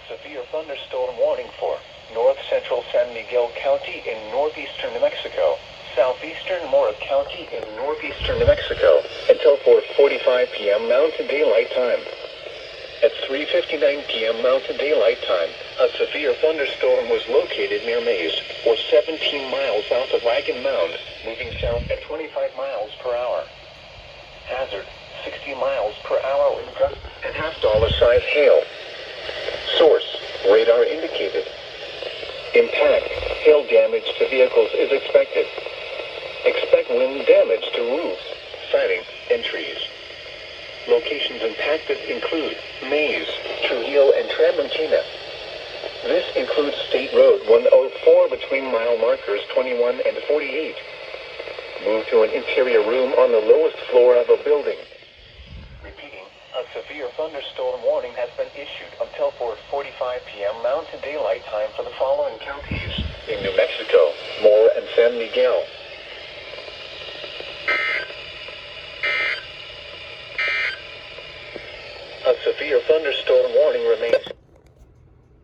severe thunderstorm warning for north-central San Miguel County in northeastern New Mexico, southeastern Mora County in northeastern New Mexico, until 4:45 p.m. Mountain Daylight Time. At 3:59 p.m. Mountain Daylight Time, a severe thunderstorm was located near Mays, or 17 miles south of Wagon Mound, moving south at 25 miles per hour. Hazard, 60 miles per hour wind gusts and half-dollar size hail. Source, radar indicated. Impact, hail damage to vehicles is expected. Expect wind damage to roofs, siding, and trees. Locations impacted include Mays, Trujillo, and Tramontina. This includes State Road 104 between mile markers 21 and 48. Move to an interior room on the lowest floor of a building. Repeating, a severe thunderstorm warning has been issued until 4:45 p.m. Mountain Daylight Time for the following counties in New Mexico, Mora and San Miguel.